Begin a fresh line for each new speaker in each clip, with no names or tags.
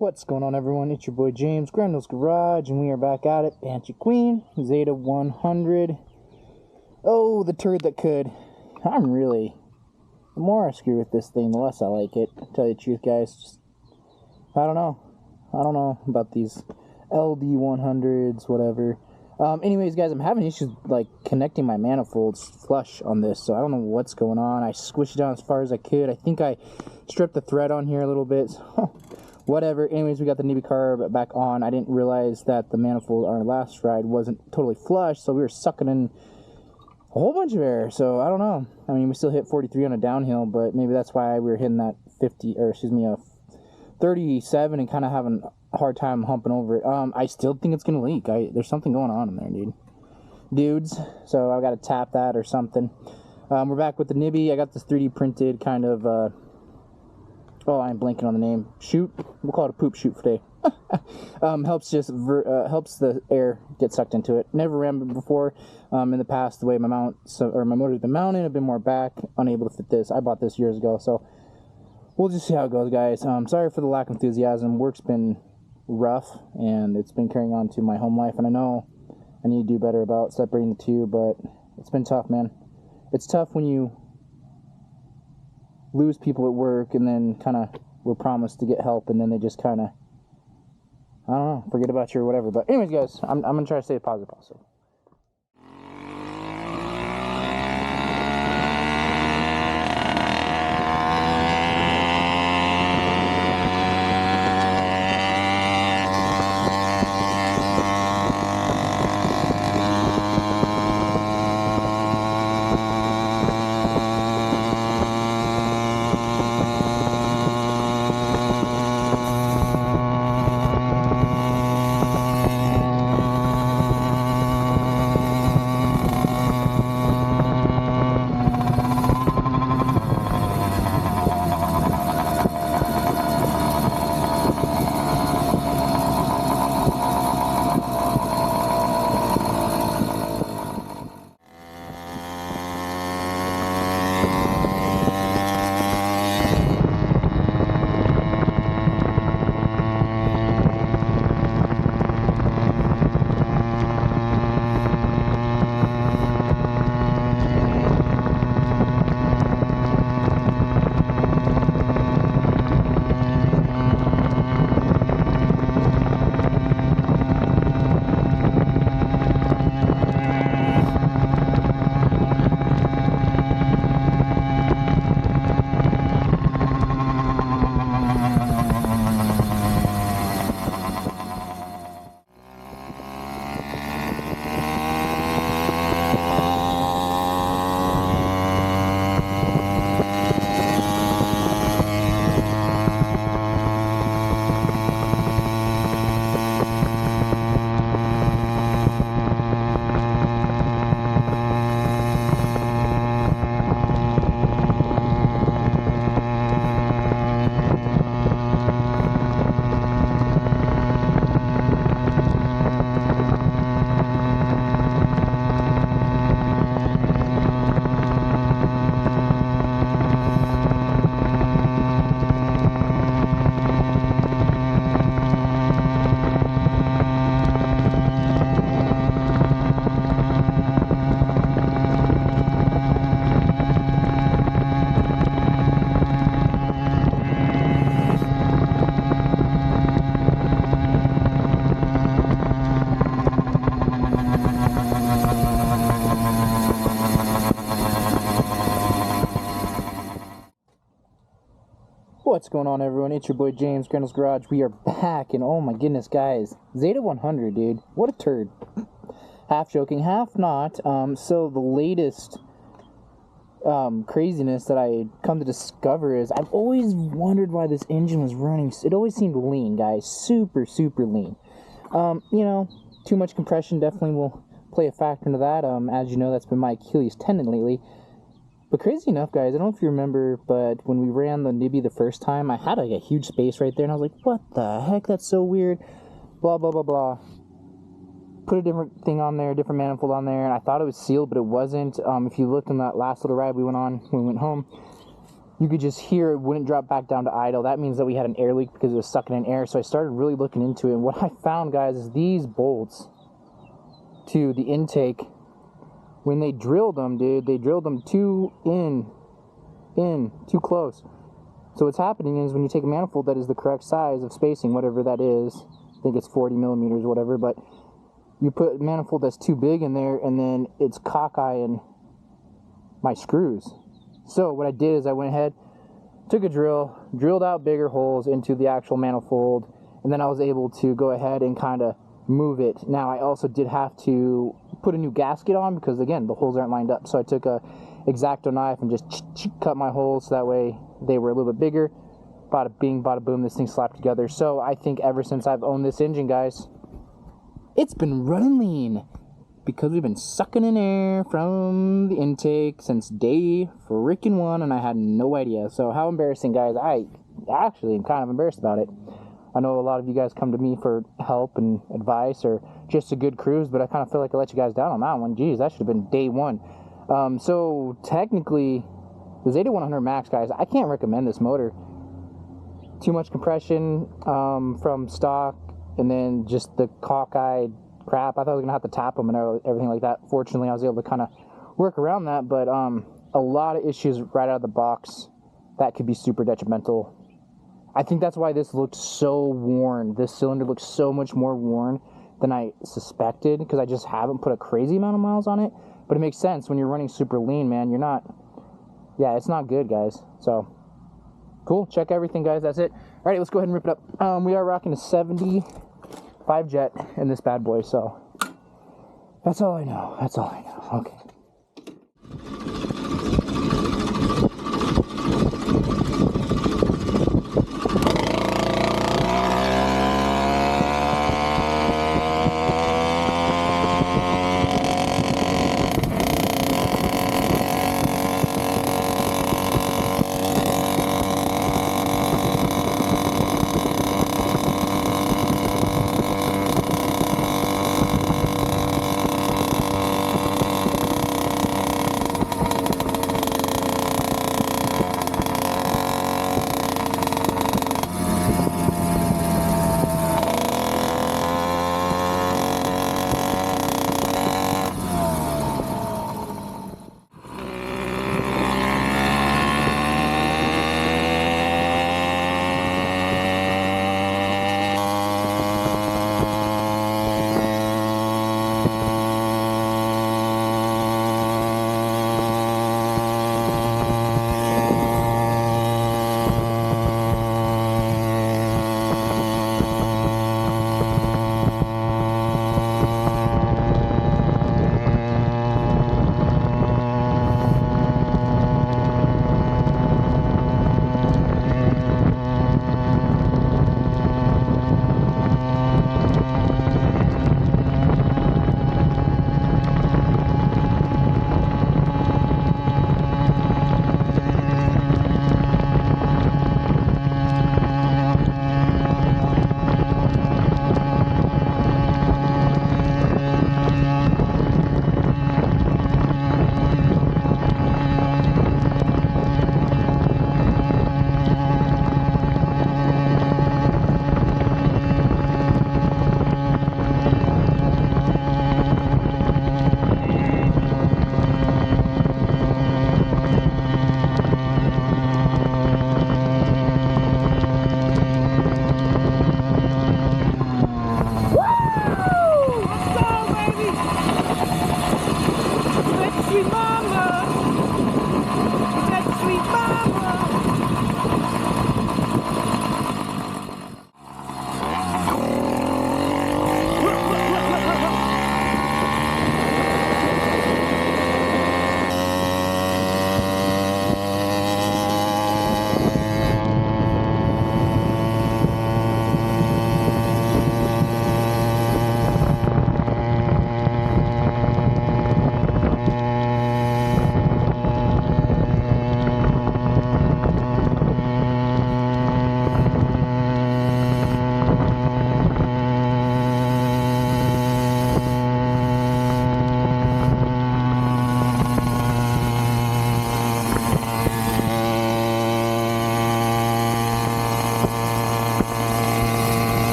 What's going on, everyone? It's your boy James, Grendel's Garage, and we are back at it. Banshee Queen, Zeta 100. Oh, the turd that could. The more I screw with this thing, the less I like it. To tell you the truth, guys. I don't know about these LD 100s, whatever. Anyways, guys, I'm having issues, like, connecting my manifolds flush on this, so I don't know what's going on. I squished it down as far as I could. I think I stripped the thread on here a little bit, so whatever. Anyways, we got the NT Carb back on. I didn't realize that the manifold on our last ride wasn't totally flush, so we were sucking in a whole bunch of air. So I don't know. I mean, we still hit 43 on a downhill, but maybe that's why we were hitting that 37 and kind of having a hard time humping over it. I still think it's gonna leak. There's something going on in there, dudes. So I got to tap that or something. We're back with the nibby. I got this 3D printed kind of. Oh, I'm blanking on the name. Chute. We'll call it a poop chute for today. Helps the air get sucked into it. Never ran it before. In the past, the way my motor's been mounted, I've been more back, unable to fit this. I bought this years ago, so we'll just see how it goes, guys. Sorry for the lack of enthusiasm. Work's been rough, and it's been carrying on to my home life, and I know I need to do better about separating the two, but it's been tough, man. It's tough when you lose people at work and then kind of were promised to get help, and then they just kind of, I don't know, forget about you or whatever. But anyways, guys, I'm going to try to stay positive also. What's going on, everyone? It's your boy James, Grendel's Garage. We are back, and oh my goodness, guys, Zeta 100, dude, what a turd. Half joking, half not. So the latest craziness that I come to discover is I've always wondered why this engine was running. It always seemed lean, guys, super lean. You know, too much compression definitely will play a factor into that. As you know, that's been my Achilles tendon lately. But crazy enough, guys, I don't know if you remember, but when we ran the nibby the first time, I had like a huge space right there, and I was like, what the heck, that's so weird, blah, blah, blah, blah. Put a different thing on there, different manifold on there, and I thought it was sealed, but it wasn't. If you looked in that last little ride we went on when we went home, you could just hear it wouldn't drop back down to idle. That means that we had an air leak because it was sucking in air. So I started really looking into it. And what I found, guys, is these bolts to the intake, when they drilled them, dude, they drilled them too too close. So what's happening is when you take a manifold that is the correct size of spacing, whatever that is, I think it's 40 millimeters or whatever, but you put a manifold that's too big in there, and then it's cockeying my screws. So what I did is I went ahead, took a drill, drilled out bigger holes into the actual manifold, and then I was able to go ahead and kind of move it. Now I also did have to put a new gasket on because, again, the holes aren't lined up. So I took a X-Acto knife and just cut my holes so that way they were a little bit bigger. Bada bing, bada boom, this thing slapped together. So I think ever since I've owned this engine, guys, it's been running lean because we've been sucking in air from the intake since day freaking one, and I had no idea. So how embarrassing, guys. I actually am kind of embarrassed about it. I know a lot of you guys come to me for help and advice or just a good cruise, but I kind of feel like I let you guys down on that one. Geez, that should have been day one. So technically, the Zeta 100 Max, guys, I can't recommend this motor. Too much compression from stock, and then just the cockeyed crap. I thought I was going to have to tap them and everything like that. Fortunately, I was able to kind of work around that, but a lot of issues right out of the box that could be super detrimental. I think that's why this looked so worn. This cylinder looks so much more worn than I suspected because I just haven't put a crazy amount of miles on it. But it makes sense when you're running super lean, man. You're not, yeah, it's not good, guys. So, cool. Check everything, guys. That's it. All right, let's go ahead and rip it up. We are rocking a 75 jet in this bad boy, so that's all I know. That's all I know. Okay.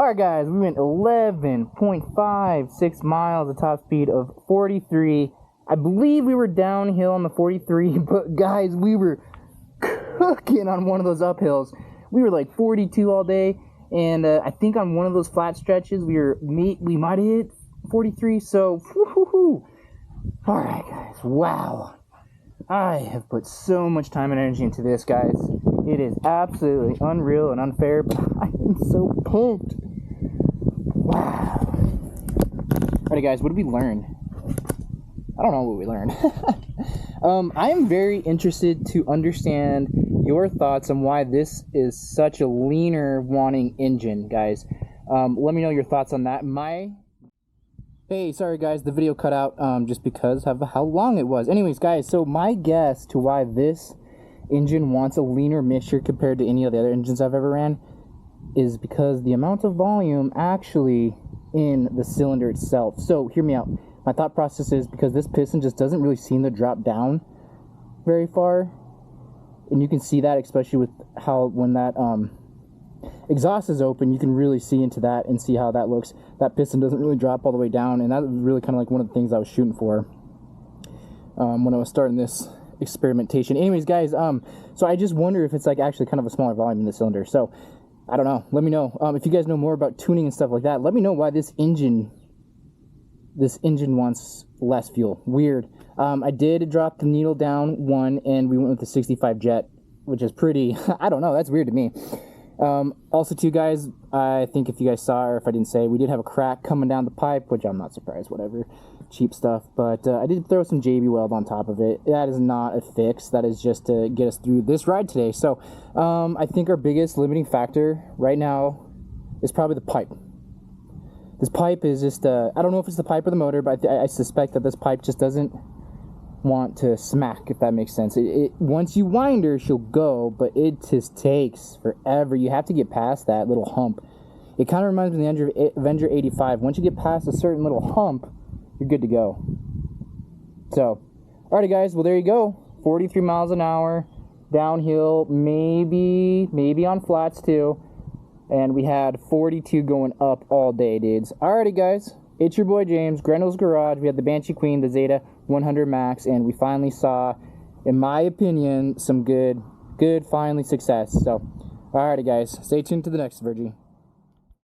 Alright guys, we went 11.56 miles at top speed of 43. I believe we were downhill on the 43, but guys, we were cooking on one of those uphills. We were like 42 all day, and I think on one of those flat stretches we might have hit 43. So whoo-hoo-hoo. All right guys, wow, I have put so much time and energy into this, guys. It is absolutely unreal and unfair, but I am so pumped. Wow. All right guys, what did we learn? I don't know what we learned. I am very interested to understand your thoughts on why this is such a leaner wanting engine, guys. Let me know your thoughts on that. Hey, sorry guys, the video cut out just because of how long it was. Anyways, guys, so my guess to why this engine wants a leaner mixture compared to any of the other engines I've ever ran is because the amount of volume actually in the cylinder itself. So hear me out. My thought process is because this piston just doesn't really seem to drop down very far, and you can see that especially with how when that exhaust is open, you can really see into that and see how that looks. That piston doesn't really drop all the way down, and that was really kind of like one of the things I was shooting for when I was starting this experimentation. Anyways, guys, so I just wonder if it's like actually kind of a smaller volume in the cylinder. So I don't know. Let me know if you guys know more about tuning and stuff like that. Let me know why this engine wants less fuel. Weird. I did drop the needle down one, and we went with the 65 jet, which is pretty, I don't know, that's weird to me. Also too, guys, I think if you guys saw, or if I didn't say, we did have a crack coming down the pipe, which I'm not surprised, whatever, cheap stuff, but I did throw some JB weld on top of it. That is not a fix, that is just to get us through this ride today. So I think our biggest limiting factor right now is probably the pipe. This pipe is just, I don't know if it's the pipe or the motor, but I suspect that this pipe just doesn't want to smack, if that makes sense. Once you wind her, she'll go, but it just takes forever. You have to get past that little hump. It kind of reminds me of the Avenger 85. Once you get past a certain little hump, you're good to go. So, alrighty guys, well there you go. 43 miles an hour, downhill, maybe on flats too. And we had 42 going up all day, dudes. Alrighty, guys. It's your boy James, Grendel's Garage. We had the Banshee Queen, the Zeta 100 Max, and we finally saw, in my opinion, some good finally success. So, alrighty, guys. Stay tuned to the next Virgie.